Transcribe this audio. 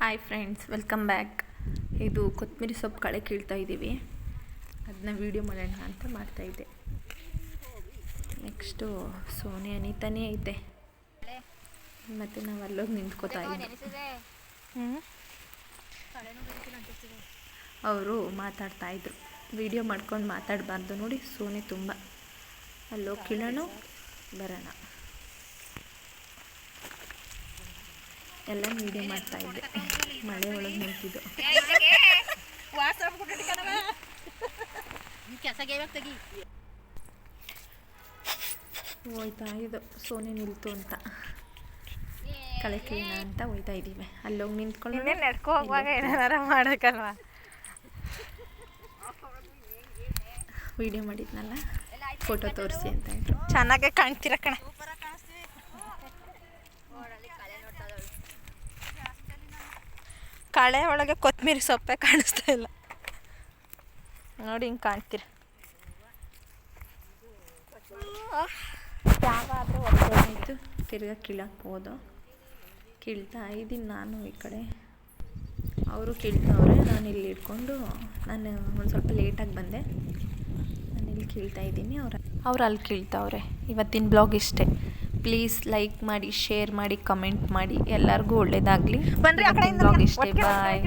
Hi friends, welcome back. ಇದು ಕೊತ್ತಂಬರಿ ಸೊಪ್ಪು ಕಳೆ ಕೀಳ್ತಾ ಇದ್ದೀವಿ. ಅದನ್ನ ವೀಡಿಯೋ ಮಾಡೋಣ ಅಂತ ಮಾಡ್ತಾಯಿದ್ದೆ. ನೆಕ್ಸ್ಟು ಸೋನೆ ಅನಿತಾನೇ ಐತೆ, ಮತ್ತು ನಾವು ಅಲ್ಲೋಗಿ ನಿಂತ್ಕೋತಾ ಇದ್ದೆ. ಅವರು ಮಾತಾಡ್ತಾಯಿದ್ರು. ವೀಡಿಯೋ ಮಾಡ್ಕೊಂಡು ಮಾತಾಡಬಾರ್ದು ನೋಡಿ. ಸೋನೆ ತುಂಬ ಅಲ್ಲೋಗಿ ಕೀಳೋಣ ಬರೋಣ ಎಲ್ಲ ವೀಡಿಯೋ ಮಾಡ್ತಾಯಿದ್ದೆ. ಮಳೆ ಒಳಗೆ ನಿಂತಿದ್ದು ಹೋಯ್ತಾ ಇದು ಸೋನೆ ನಿಲ್ತು ಅಂತ ಕಳೆ ಕೀಳೋಣ ಅಂತ ಹೋಯ್ತಾ ಇದ್ದೀವಿ. ಅಲ್ಲೋಗಿ ನಿಂತ್ಕೊಂಡು ನಡ್ಕೊ ಹೋಗುವಾಗ ಏನಾರ ಮಾಡೋಕ್ಕಲ್ವ. ವೀಡಿಯೋ ಮಾಡಿದ್ನಲ್ಲ, ಫೋಟೋ ತೋರಿಸಿ ಅಂತ ಇದ್ರು. ಚೆನ್ನಾಗೆ ಕಾಣ್ತೀರ ಕಣ. ಕಳೆ ಒಳಗೆ ಕೊತ್ತಂಬರಿ ಸೊಪ್ಪೆ ಕಾಣಿಸ್ತಾ ಇಲ್ಲ ನೋಡಿ, ಹಿಂಗೆ ಕಾಣ್ತೀರ. ಯಾವಾದರೂ ಒಬ್ಬರಾಯಿತು ತಿರ್ಗಾ ಕೀಳಕ್ಕೆ ಹೋದು. ಕೀಳ್ತಾ ಇದ್ದೀನಿ ನಾನು ಈ ಕಡೆ, ಅವರು ಕೀಳ್ತಾವ್ರೆ. ನಾನು ಇಲ್ಲಿ ಇಟ್ಕೊಂಡು ನಾನು ಒಂದು ಸ್ವಲ್ಪ ಲೇಟಾಗಿ ಬಂದೆ. ನಾನು ಇಲ್ಲಿ ಕೀಳ್ತಾ ಇದ್ದೀನಿ, ಅವ್ರು ಅಲ್ಲಿ ಕೀಳ್ತಾವ್ರೆ. ಇವತ್ತಿನ ಬ್ಲಾಗ್ ಇಷ್ಟೇ. ಪ್ಲೀಸ್ ಲೈಕ್ ಮಾಡಿ, ಶೇರ್ ಮಾಡಿ, ಕಮೆಂಟ್ ಮಾಡಿ. ಎಲ್ಲರಿಗೂ ಒಳ್ಳೇದಾಗಲಿ. ಬನ್ರಿ, ಬ್ಲಾಗ್ ಇಷ್ಟೇ. ಬಾಯ್.